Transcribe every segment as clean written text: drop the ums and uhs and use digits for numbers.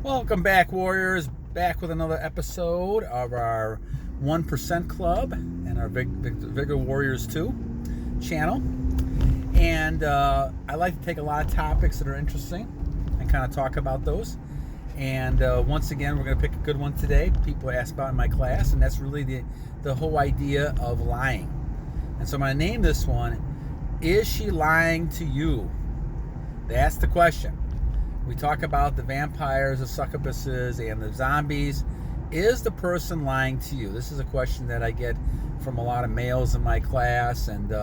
Welcome back, Warriors. Back with another episode of our 1% Club and our Vigor Warriors 2 channel. And I like to take a lot of topics that are interesting and kind of talk about those. And once again, we're going to pick a good one today. People ask about in my class, and that's really the whole idea of lying. And so I'm going to name this one, Is She Lying to You? That's the question. We talk about the vampires, the succubuses, and the zombies. Is the person lying to you? This is a question that I get from a lot of males in my class and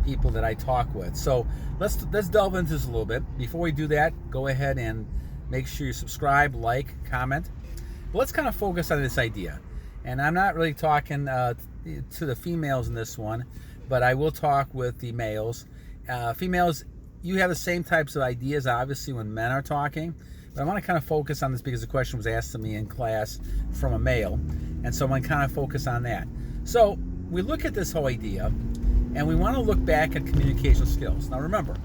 people that I talk with. So let's delve into this a little bit. Before we do that, go ahead and make sure you subscribe, like, comment. But let's kind of focus on this idea. And I'm not really talking to the females in this one, but I will talk with the males. Females, you have the same types of ideas, obviously, when men are talking. But I want to kind of focus on this because the question was asked to me in class from a male. And so I'm going to kind of focus on that. So we look at this whole idea, and we want to look back at communication skills. Now remember,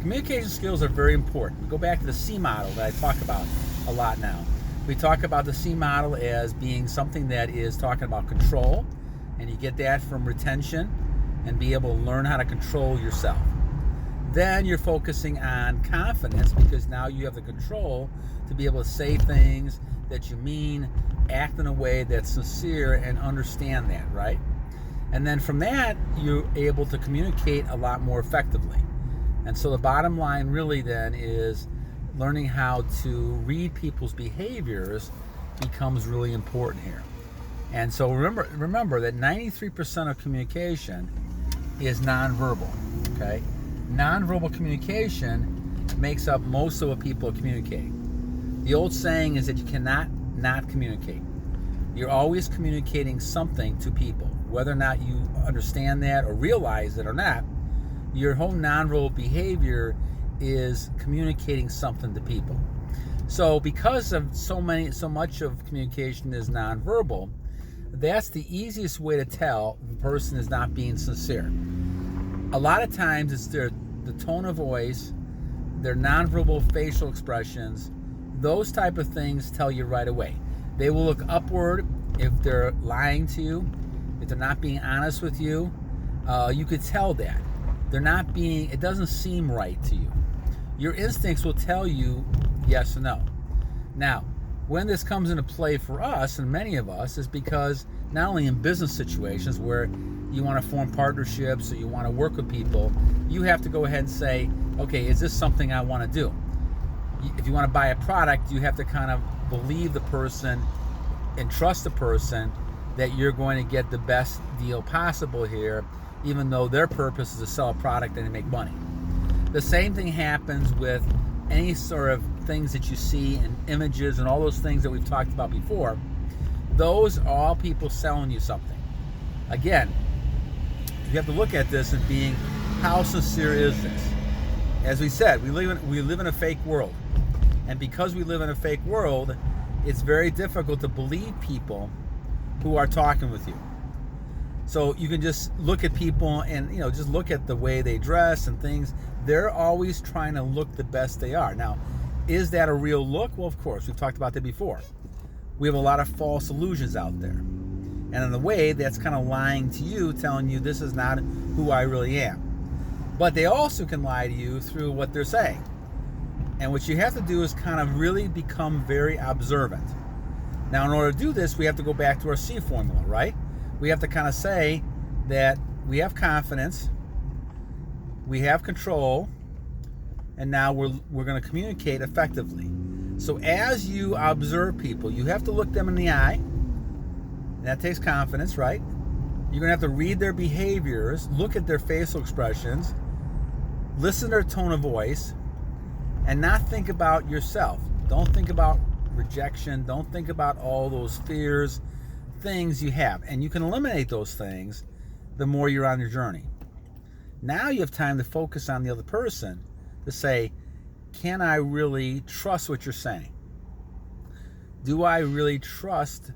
communication skills are very important. We go back to the C model that I talk about a lot now. We talk about the C model as being something that is talking about control, and you get that from retention and be able to learn how to control yourself. Then you're focusing on confidence because now you have the control to be able to say things that you mean, act in a way that's sincere, and understand that, right? And then from that, you're able to communicate a lot more effectively. And so the bottom line really then is learning how to read people's behaviors becomes really important here. And so remember that 93% of communication is nonverbal, okay? Nonverbal communication makes up most of what people communicate. The old saying is that you cannot not communicate. You're always communicating something to people. Whether or not you understand that or realize it or not, your whole nonverbal behavior is communicating something to people. So because of so much of communication is nonverbal, that's the easiest way to tell if a person is not being sincere. A lot of times it's the tone of voice, their nonverbal facial expressions, those type of things tell you right away. They will look upward if they're lying to you, if they're not being honest with you. You could tell that. It doesn't seem right to you. Your instincts will tell you yes or no. Now, when this comes into play for us, and many of us, is because not only in business situations where you want to form partnerships or you want to work with people, you have to go ahead and say, okay, is this something I want to do? If you want to buy a product, you have to kind of believe the person and trust the person that you're going to get the best deal possible here, even though their purpose is to sell a product and to make money. The same thing happens with any sort of things that you see in images and all those things that we've talked about before. Those are all people selling you something. Again, you have to look at this as being, how sincere is this? As we said, we live in a fake world. And because we live in a fake world, it's very difficult to believe people who are talking with you. So you can just look at people and just look at the way they dress and things. They're always trying to look the best they are. Now, is that a real look? Well, of course, we've talked about that before. We have a lot of false illusions out there. And in a way, that's kind of lying to you, telling you this is not who I really am. But they also can lie to you through what they're saying. And what you have to do is kind of really become very observant. Now, in order to do this, we have to go back to our C formula, right? We have to kind of say that we have confidence, we have control, and now we're going to communicate effectively. So as you observe people, you have to look them in the eye. And that takes confidence, right? You're going to have to read their behaviors, look at their facial expressions, listen to their tone of voice, and not think about yourself. Don't think about rejection. Don't think about all those fears, things you have. And you can eliminate those things the more you're on your journey. Now you have time to focus on the other person to say, can I really trust what you're saying? Do I really trust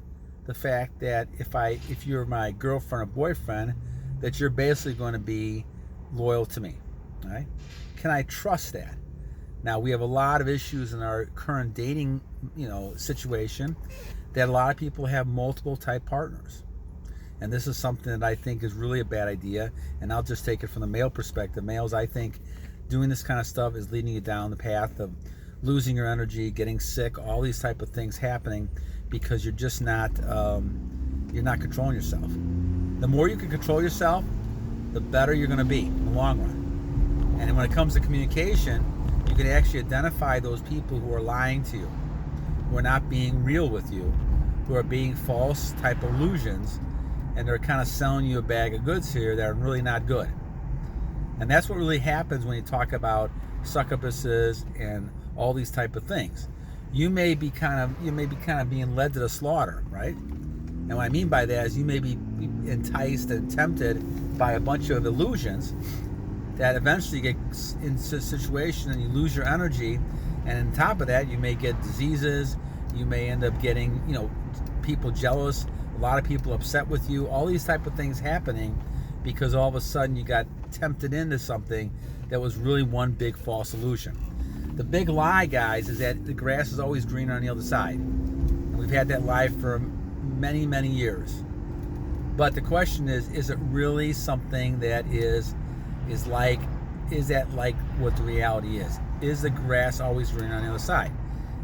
the fact that if you're my girlfriend or boyfriend, that you're basically going to be loyal to me, right? Can I trust that? Now, we have a lot of issues in our current dating, situation, that a lot of people have multiple type partners. And this is something that I think is really a bad idea. And I'll just take it from the male perspective. Males, I think doing this kind of stuff is leading you down the path of losing your energy, getting sick, all these type of things happening because you're just not, you're not controlling yourself. The more you can control yourself, the better you're going to be in the long run. And when it comes to communication, you can actually identify those people who are lying to you, who are not being real with you, who are being false type illusions, and they're kind of selling you a bag of goods here that are really not good. And that's what really happens when you talk about succubuses and all these type of things. You may be kind of being led to the slaughter, right? And what I mean by that is you may be enticed and tempted by a bunch of illusions that eventually get into a situation and you lose your energy, and on top of that you may get diseases, you may end up getting people jealous, a lot of people upset with you, all these type of things happening because all of a sudden you got tempted into something that was really one big false illusion. The big lie, guys, is that the grass is always greener on the other side, and we've had that lie for many years. But the question is it really something that is that like what the reality is? Is the grass always greener on the other side?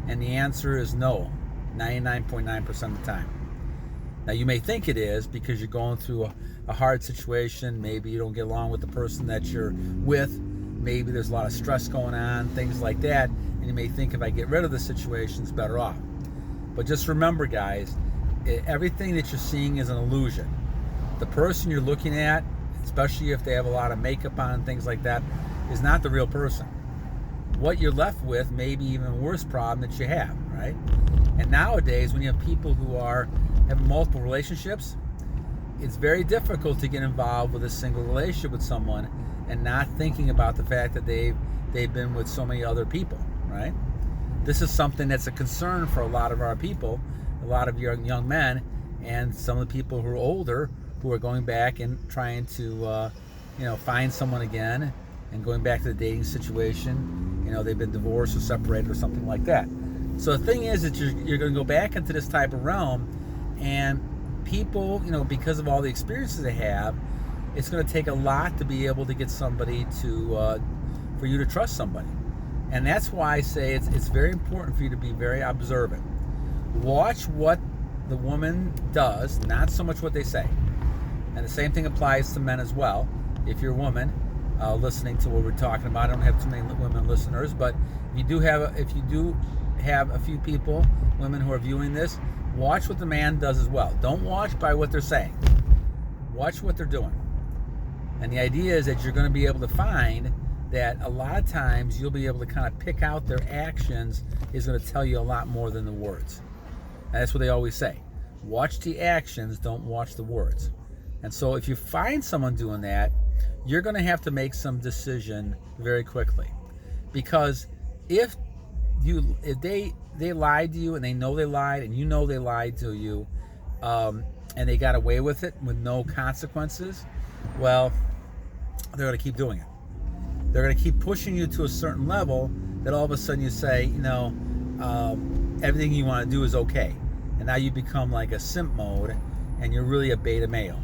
And the answer is no, 99.9% of the time. Now, you may think it is because you're going through a hard situation. Maybe you don't get along with the person that you're with. Maybe there's a lot of stress going on, things like that. And you may think if I get rid of the situation, it's better off. But just remember, guys, everything that you're seeing is an illusion. The person you're looking at, especially if they have a lot of makeup on and things like that, is not the real person. What you're left with may be even a worse problem that you have, right? And nowadays, when you have people who have multiple relationships, it's very difficult to get involved with a single relationship with someone and not thinking about the fact that they've been with so many other people, right? This is something that's a concern for a lot of our people, a lot of young men, and some of the people who are older who are going back and trying to find someone again and going back to the dating situation. They've been divorced or separated or something like that. So the thing is that you're going to go back into this type of realm, and people, because of all the experiences they have, it's going to take a lot to be able to get somebody for you to trust somebody. And that's why I say it's very important for you to be very observant. Watch what the woman does, not so much what they say. And the same thing applies to men as well. If you're a woman listening to what we're talking about, I don't have too many women listeners, but if you do have a few people, women who are viewing this, watch what the man does as well. Don't watch by what they're saying. Watch what they're doing. And the idea is that you're going to be able to find that a lot of times you'll be able to kind of pick out their actions is going to tell you a lot more than the words. And that's what they always say. Watch the actions, don't watch the words. And so if you find someone doing that, you're going to have to make some decision very quickly. Because if they lied to you and they know they lied and you know they lied to you, and they got away with it with no consequences, well, they're going to keep doing it. They're going to keep pushing you to a certain level that all of a sudden you say, everything you want to do is okay. And now you become like a simp mode and you're really a beta male.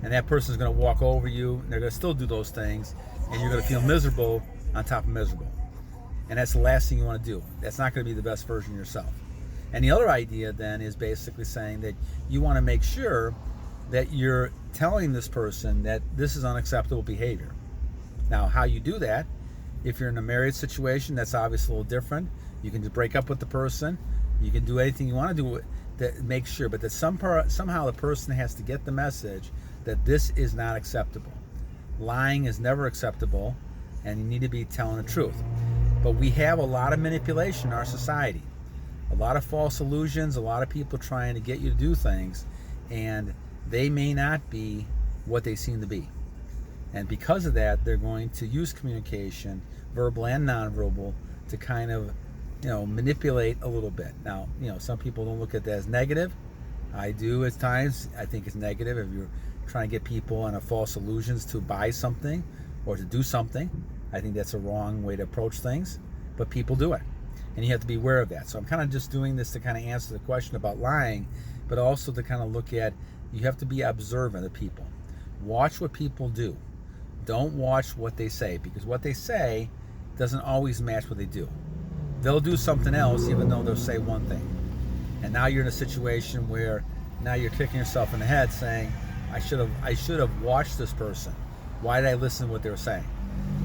And that person's going to walk over you and they're going to still do those things and you're going to feel miserable on top of miserable. And that's the last thing you want to do. That's not going to be the best version of yourself. And the other idea then is basically saying that you want to make sure that you're telling this person that this is unacceptable behavior. Now, how you do that, if you're in a married situation, that's obviously a little different. You can just break up with the person. You can do anything you want to do to make sure, but that somehow the person has to get the message that this is not acceptable. Lying is never acceptable, and you need to be telling the truth. But we have a lot of manipulation in our society, a lot of false illusions, a lot of people trying to get you to do things, and they may not be what they seem to be. And because of that, they're going to use communication, verbal and nonverbal, to kind of, manipulate a little bit. Now, some people don't look at that as negative. I do at times. I think it's negative if you're trying to get people on a false illusions to buy something or to do something. I think that's a wrong way to approach things. but people do it, and you have to be aware of that. So I'm kind of just doing this to kind of answer the question about lying, but also to kind of look at, you have to be observant of people. Watch what people do. Don't watch what they say, because what they say doesn't always match what they do. They'll do something else even though they'll say one thing. And now you're in a situation where now you're kicking yourself in the head saying, I should have watched this person. Why did I listen to what they were saying?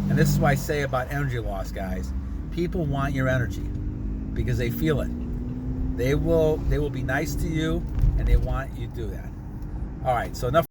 And this is why I say about energy loss, guys. People want your energy because they feel it. They will be nice to you, and they want you to do that. All right, so enough.